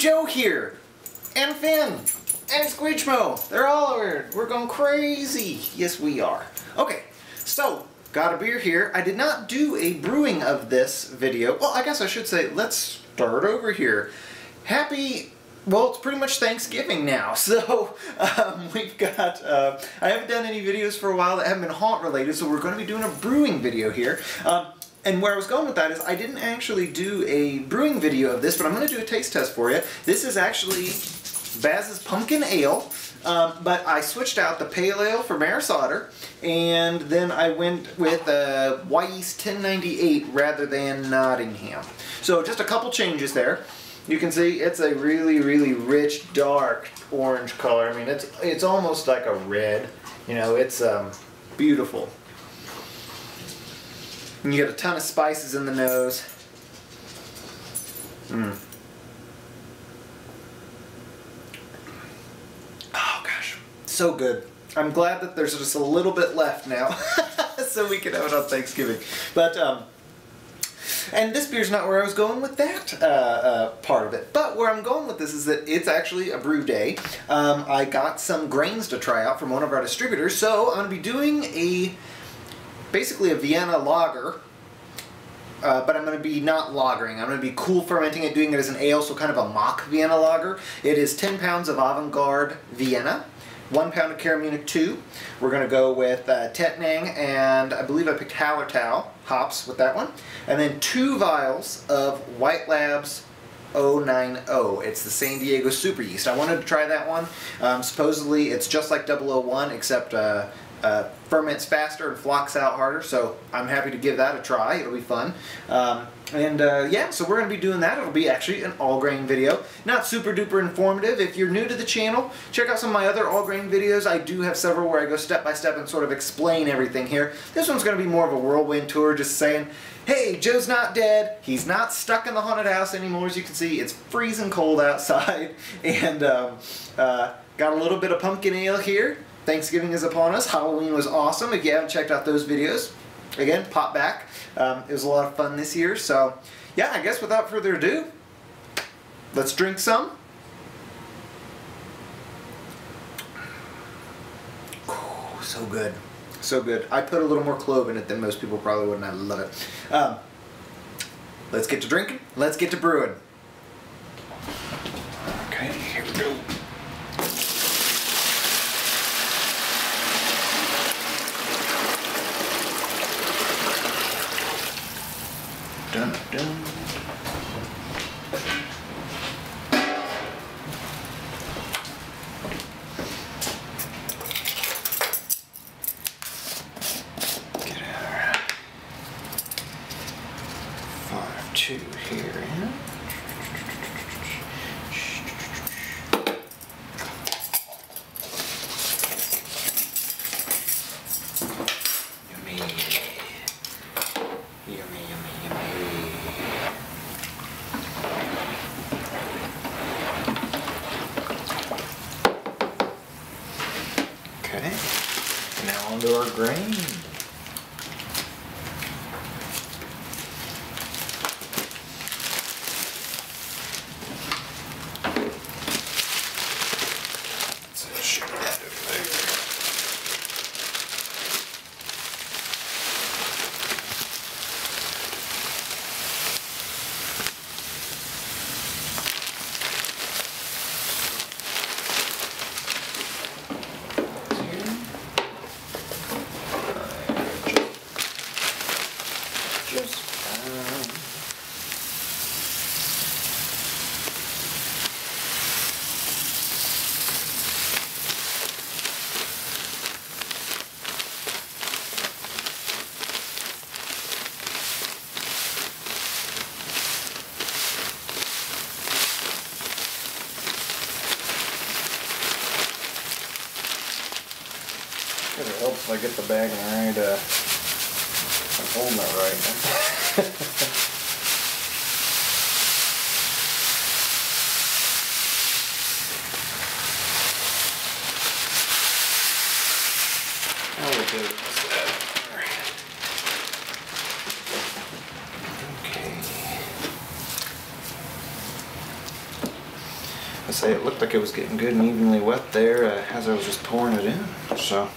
Joe here, and Finn, and Squeechmo. They're all over. We're going crazy. Yes, we are. Okay, so got a beer here. I did not do a brewing of this video. Well, I guess I should say, let's start over here. Well, it's pretty much Thanksgiving now, so we've got, I haven't done any videos for a while that haven't been haunt related, so we're going to be doing a brewing video here. And where I was going with that is I didn't actually do a brewing video of this, but I'm going to do a taste test for you. This is actually Baz's Pumpkin Ale, but I switched out the Pale Ale for Maris Otter, and then I went with Yeast 1098 rather than Nottingham. So just a couple changes there. You can see it's a really, really rich, dark orange color. I mean, it's almost like a red. You know, it's beautiful. And you get a ton of spices in the nose. Oh gosh, so good. I'm glad that there's just a little bit left now, so we can have it on Thanksgiving. But and this beer's not where I was going with that part of it. But where I'm going with this is that it's actually a brew day. I got some grains to try out from one of our distributors, so I'm going to be doing basically a Vienna Lager, but I'm going to be not lagering. I'm going to be cool fermenting it, doing it as an ale, so kind of a mock Vienna Lager. It is 10 pounds of Avant-Garde Vienna, 1 pound of Caramunic 2. We're going to go with Tettnang, and I believe I picked Hallertau hops with that one. And then 2 vials of White Labs 090. It's the San Diego Super Yeast. I wanted to try that one. Supposedly it's just like 001, except ferments faster and flocks out harder, so I'm happy to give that a try. It'll be fun. Yeah, so we're going to be doing that. It'll be actually an all-grain video. Not super duper informative. If you're new to the channel, check out some of my other all-grain videos. I do have several where I go step by step and sort of explain everything here. This one's going to be more of a whirlwind tour, just saying, hey, Joe's not dead. He's not stuck in the haunted house anymore. As you can see, it's freezing cold outside. And got a little bit of pumpkin ale here. Thanksgiving is upon us. Halloween was awesome. If you haven't checked out those videos, again, pop back. It was a lot of fun this year. So, yeah, I guess without further ado, let's drink some. Ooh, so good. So good. I put a little more clove in it than most people probably would, and I love it. Let's get to drinking. Let's get to brewing. Okay, here we go. Dun, dun. Get our 5-2 here in. Okay, now onto our grain. Let's shoot that over there. It helps if I get the bag right. I'm holding it right. Now we'll do this. Okay. say it looked like it was getting good and evenly wet there as I was just pouring it in. So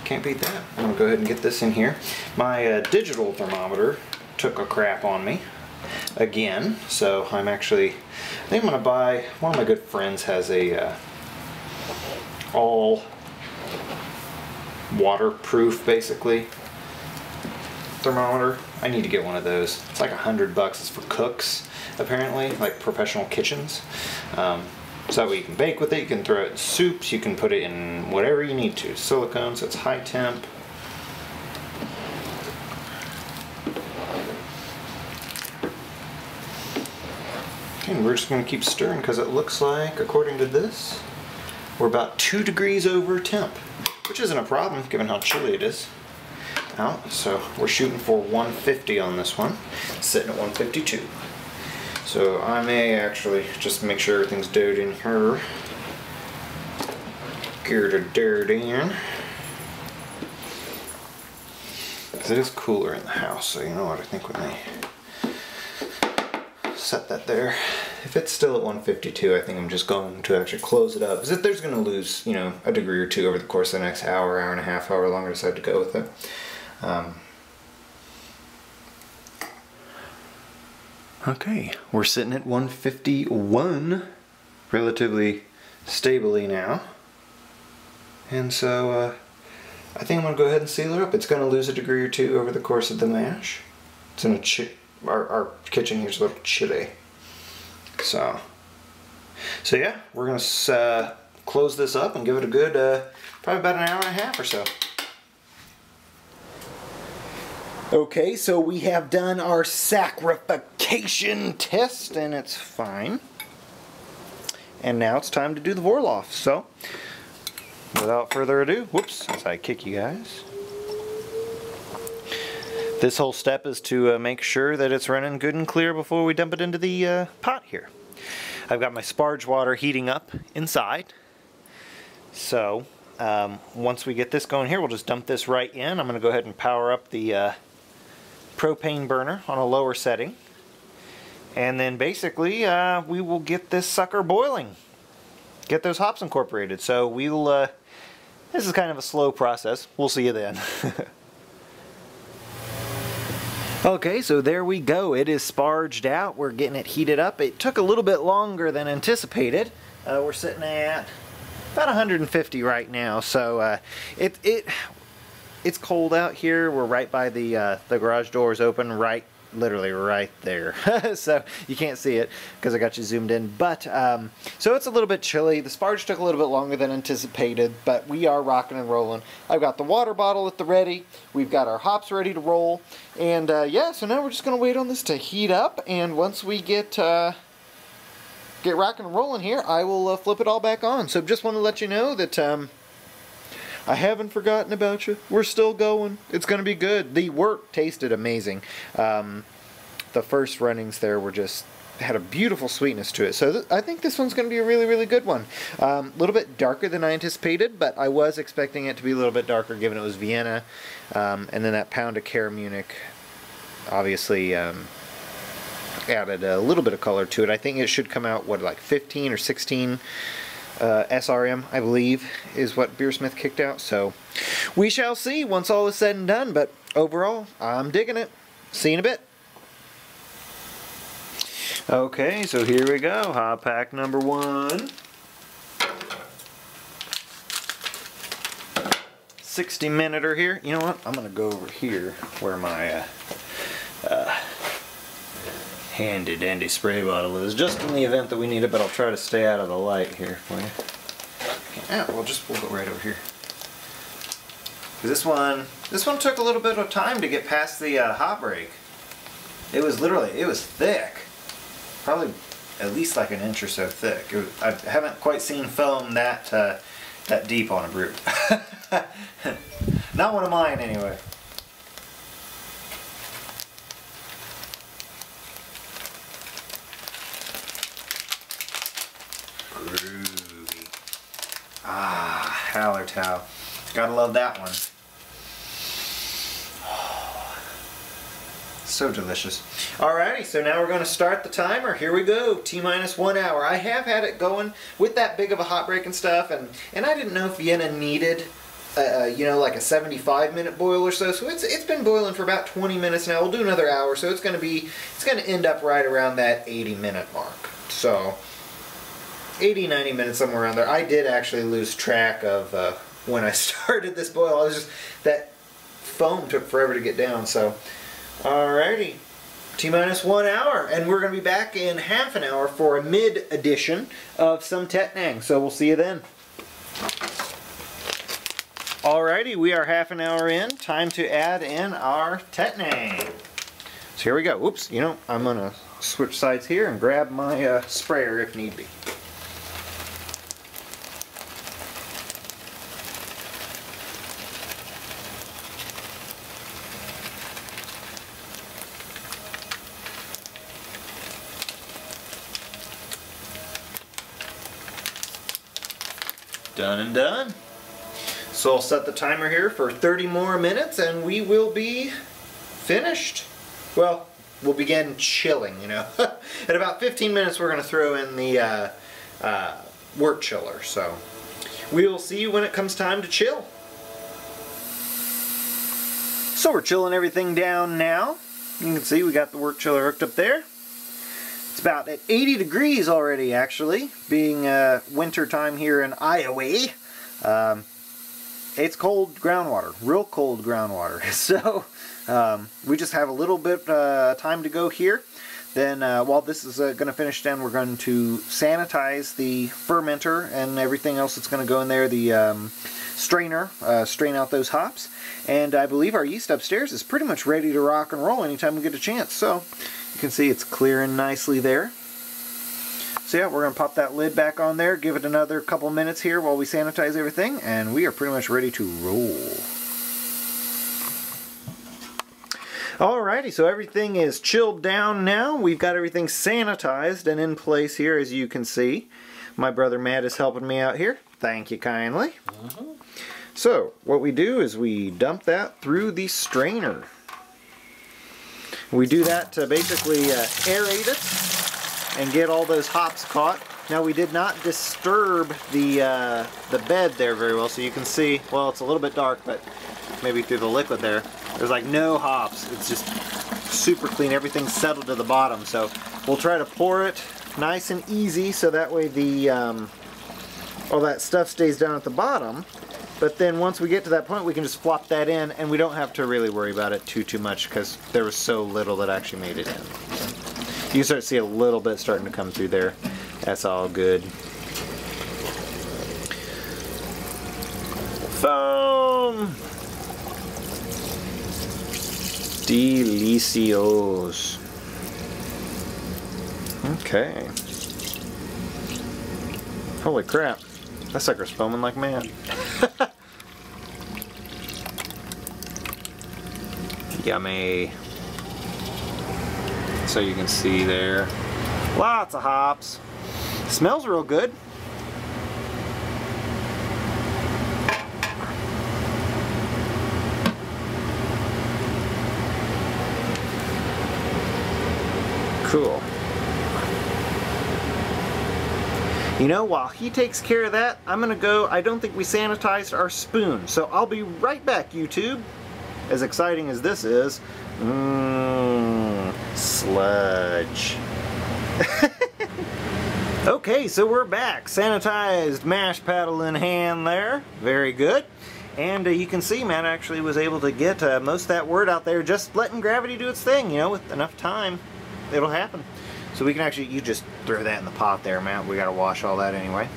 can't beat that. I'm gonna go ahead and get this in here. My digital thermometer took a crap on me again, so I think I'm gonna buy, one of my good friends has a all waterproof basically thermometer. I need to get one of those. It's like $100. It's for cooks apparently, like professional kitchens. So that way you can bake with it, you can throw it in soups, you can put it in whatever you need to. Silicone, so it's high temp. And we're just going to keep stirring because it looks like, according to this, we're about 2 degrees over temp, which isn't a problem given how chilly it is out. So we're shooting for 150 on this one, sitting at 152. So I may actually just make sure everything's doughed in here. Get it dirt in. Because it is cooler in the house, so you know what I think when they set that there. If it's still at 152, I think I'm just going to actually close it up. Because if there's going to lose, you know, a degree or two over the course of the next hour, hour and a half, however long I decide to go with it. Okay, we're sitting at 151 relatively stably now. And so I think I'm going to go ahead and seal it up. It's going to lose a degree or two over the course of the mash. It's in our kitchen here's a little chilly. So yeah, we're going to close this up and give it a good, probably about an hour and a half or so. Okay, so we have done our saccharification test and it's fine. And now it's time to do the Vorloff. So, without further ado, whoops, as I kick you guys. This whole step is to make sure that it's running good and clear before we dump it into the pot here. I've got my sparge water heating up inside. So, once we get this going here, we'll just dump this right in. I'm going to go ahead and power up the propane burner on a lower setting, and then basically we will get this sucker boiling, get those hops incorporated. So we'll this is kind of a slow process. We'll see you then. Okay, so there we go. It is sparged out. We're getting it heated up. It took a little bit longer than anticipated. We're sitting at about 150 right now, so it's cold out here. We're right by the garage doors open, literally right there. So you can't see it because I got you zoomed in. But so it's a little bit chilly. The sparge took a little bit longer than anticipated, but we are rocking and rolling. I've got the water bottle at the ready. We've got our hops ready to roll, and yeah. So now we're just gonna wait on this to heat up, and once we get rocking and rolling here, I will flip it all back on. So just want to let you know that I haven't forgotten about you. We're still going. It's going to be good. The wort tasted amazing. The first runnings there were just had a beautiful sweetness to it. So I think this one's going to be a really, really good one. A little bit darker than I anticipated, but I was expecting it to be a little bit darker given it was Vienna. And then that pound of Care Munich obviously added a little bit of color to it. I think it should come out, what, like 15 or 16 SRM, I believe, is what Beersmith kicked out. So we shall see once all is said and done, but overall, I'm digging it. See you in a bit. Okay, so here we go. Hop pack number 1. 60-minute here. You know what? I'm going to go over here where my handy dandy spray bottle is, just in the event that we need it, but I'll try to stay out of the light here for you. Yeah, we'll go right over here. This one took a little bit of time to get past the hot break. It was thick, probably at least like an inch or so thick. I haven't quite seen foam that deep on a brew. Not one of mine anyway. Groovy. Ah, Hallertau. Gotta love that one. So delicious. Alrighty, so now we're going to start the timer. Here we go, T-minus 1 hour. I have had it going with that big of a hot break and stuff, and I didn't know if Vienna needed, you know, like a 75-minute boil or so. So it's been boiling for about 20 minutes now. We'll do another hour, so it's going to end up right around that 80-minute mark. So 80, 90 minutes, somewhere around there. I did actually lose track of when I started this boil. I was just, that foam took forever to get down. So alrighty, T-minus 1 hour, and we're going to be back in half an hour for a mid edition of some Tettnang. So we'll see you then. Alrighty, we are half an hour in. Time to add in our Tettnang. So here we go. Oops, you know, I'm going to switch sides here and grab my sprayer if need be. Done and done. So I'll set the timer here for 30 more minutes and we will be finished. Well, we'll begin chilling, you know. At about 15 minutes we're going to throw in the wort chiller. So we will see you when it comes time to chill. So we're chilling everything down now. You can see we got the wort chiller hooked up there. It's about at 80 degrees already, actually, being winter time here in Iowa. It's cold groundwater, real cold groundwater. So we just have a little bit time to go here. Then while this is going to finish down, we're going to sanitize the fermenter and everything else that's going to go in there, the strainer, strain out those hops. And I believe our yeast upstairs is pretty much ready to rock and roll anytime we get a chance. So you can see it's clearing nicely there. So yeah, we're going to pop that lid back on there, give it another couple minutes here while we sanitize everything, and we are pretty much ready to roll. Alrighty, so everything is chilled down now. We've got everything sanitized and in place here, as you can see. My brother Matt is helping me out here. Thank you kindly. So what we do is we dump that through the strainer. We do that to basically aerate it and get all those hops caught. Now we did not disturb the bed there very well, so you can see, well, it's a little bit dark, but maybe through the liquid there's like no hops. It's just super clean. Everything's settled to the bottom. So we'll try to pour it nice and easy so that way the all that stuff stays down at the bottom. But then once we get to that point, we can just flop that in, and we don't have to really worry about it too much because there was so little that actually made it in. You can start to see a little bit starting to come through there. That's all good. Foam! Delicios. Okay. Holy crap. That sucker's foaming like mad. Yummy. So you can see there. Lots of hops. Smells real good. Cool. You know, while he takes care of that, I'm gonna go. I don't think we sanitized our spoon, so I'll be right back, YouTube. As exciting as this is, sludge. Okay, so we're back. Sanitized mash paddle in hand there. Very good. And you can see Matt actually was able to get most of that wort out there, just letting gravity do its thing. You know, with enough time, it'll happen. So we can actually, you just throw that in the pot there, Matt. We gotta wash all that anyway.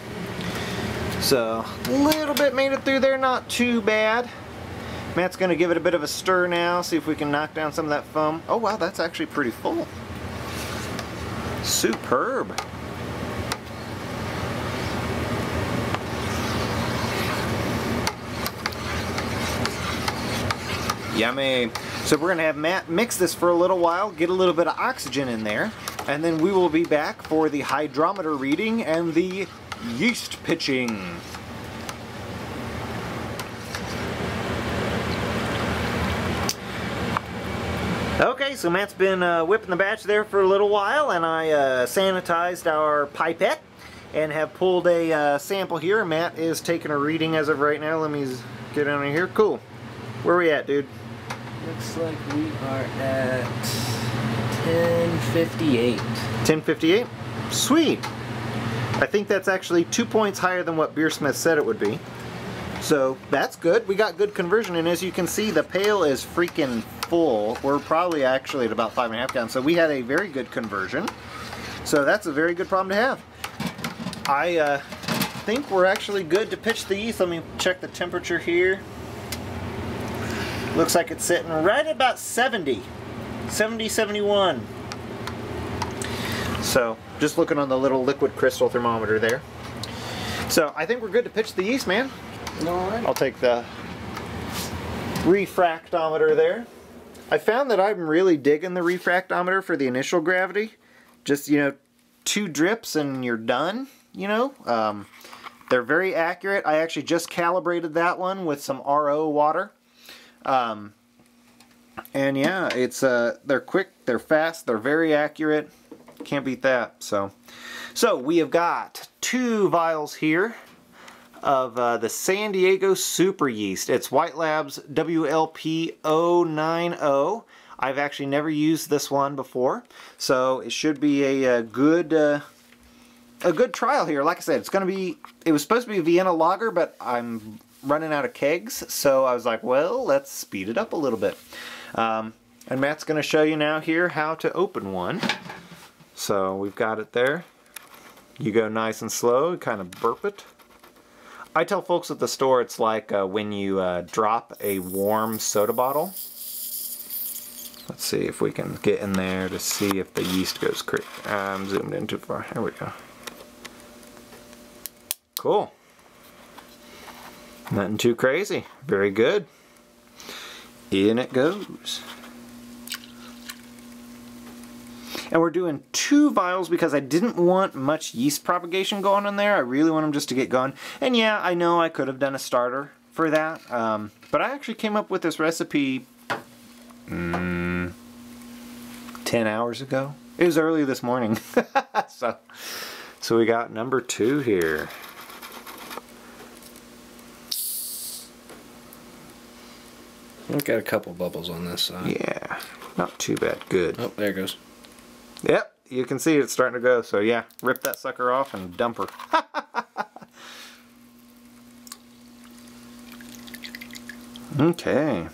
So, a little bit made it through there, not too bad. Matt's gonna give it a bit of a stir now, see if we can knock down some of that foam. Oh wow, that's actually pretty full. Superb. Yummy. So we're gonna have Matt mix this for a little while, get a little bit of oxygen in there, and then we will be back for the hydrometer reading and the yeast pitching. Okay, so Matt's been whipping the batch there for a little while, and I sanitized our pipette and have pulled a sample here. Matt is taking a reading as of right now. Let me get down in here. Cool. Where are we at, dude? Looks like we are at 1058. 1058? Sweet. I think that's actually 2 points higher than what Beersmith said it would be. So that's good. We got good conversion, and as you can see, the pail is freaking full. We're probably actually at about 5.5 gallons. So we had a very good conversion. So that's a very good problem to have. I think we're actually good to pitch the yeast. Let me check the temperature here. Looks like it's sitting right at about 70, 71. So just looking on the little liquid crystal thermometer there. So I think we're good to pitch the yeast, man. Alright. I'll take the refractometer there. I found that I'm really digging the refractometer for the initial gravity. Just, you know, 2 drips and you're done, you know. They're very accurate. I actually just calibrated that one with some RO water. And yeah, it's they're quick, they're fast, they're very accurate. Can't beat that. So we have got 2 vials here of the San Diego Super Yeast. It's White Labs WLP090. I've actually never used this one before, so it should be a good trial here. Like I said, it was supposed to be a Vienna Lager, but I'm running out of kegs, so I was like, well, let's speed it up a little bit. And Matt's going to show you now here how to open one. So we've got it there. You go nice and slow, kind of burp it. I tell folks at the store it's like when you drop a warm soda bottle. Let's see if we can get in there to see if the yeast goes crazy. I'm zoomed in too far. There we go. Cool. Nothing too crazy. Very good. In it goes. And we're doing 2 vials because I didn't want much yeast propagation going in there. I really want them just to get going. And yeah, I know I could have done a starter for that. But I actually came up with this recipe 10 hours ago. It was early this morning. So we got number 2 here. I've got a couple bubbles on this side. Yeah, not too bad. Good. Oh, there it goes. Yep, you can see it's starting to go. So yeah, rip that sucker off and dump her. Okay.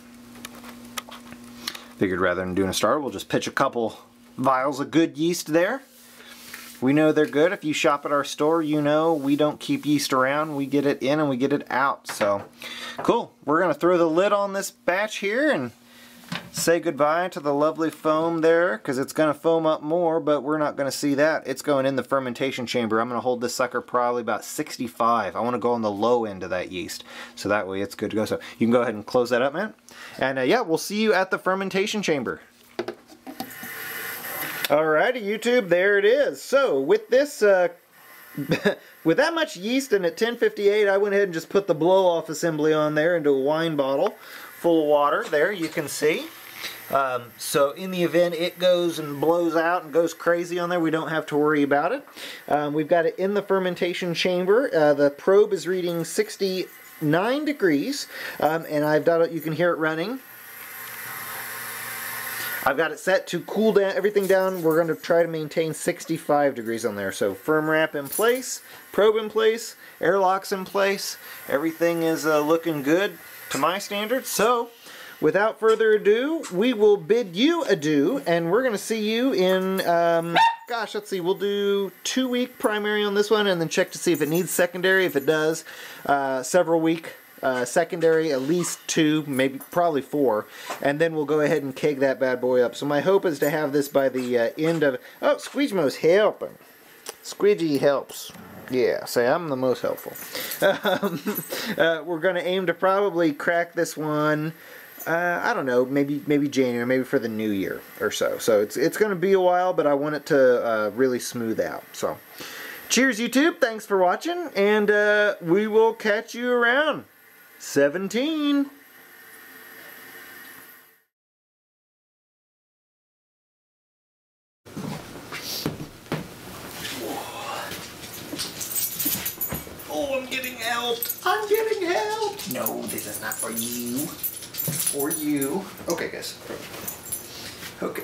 Figured rather than doing a starter, we'll just pitch a couple vials of good yeast there. We know they're good. If you shop at our store, you know we don't keep yeast around. We get it in and we get it out. So, cool. We're going to throw the lid on this batch here and say goodbye to the lovely foam there, because it's going to foam up more, but we're not going to see that. It's going in the fermentation chamber. I'm going to hold this sucker probably about 65. I want to go on the low end of that yeast, so that way it's good to go. So you can go ahead and close that up, man. And yeah, we'll see you at the fermentation chamber. Alrighty, YouTube, there it is. So with this, with that much yeast in at 1058, I went ahead and just put the blow-off assembly on there into a wine bottle full of water. There, you can see. So in the event it goes and blows out and goes crazy on there, we don't have to worry about it. We've got it in the fermentation chamber. The probe is reading 69 degrees, and I've got it, you can hear it running. I've got it set to cool down everything down. We're going to try to maintain 65 degrees on there. So firm wrap in place, probe in place, airlocks in place. Everything is looking good to my standards. So without further ado, we will bid you adieu, and we're going to see you in, gosh, let's see, we'll do 2-week primary on this one and then check to see if it needs secondary. If it does, several week secondary, at least 2, maybe probably 4, and then we'll go ahead and keg that bad boy up. So my hope is to have this by the end of, oh, Squeegemo's helping. Squeegee helps. Yeah, say I'm the most helpful. We're going to aim to probably crack this one, I don't know, maybe January, maybe for the new year or so. So it's going to be a while, but I want it to really smooth out. So cheers, YouTube. Thanks for watching, and we will catch you around. 17. Oh, I'm getting helped. I'm getting helped. No, this is not for you. Or you. Okay, guys. Okay.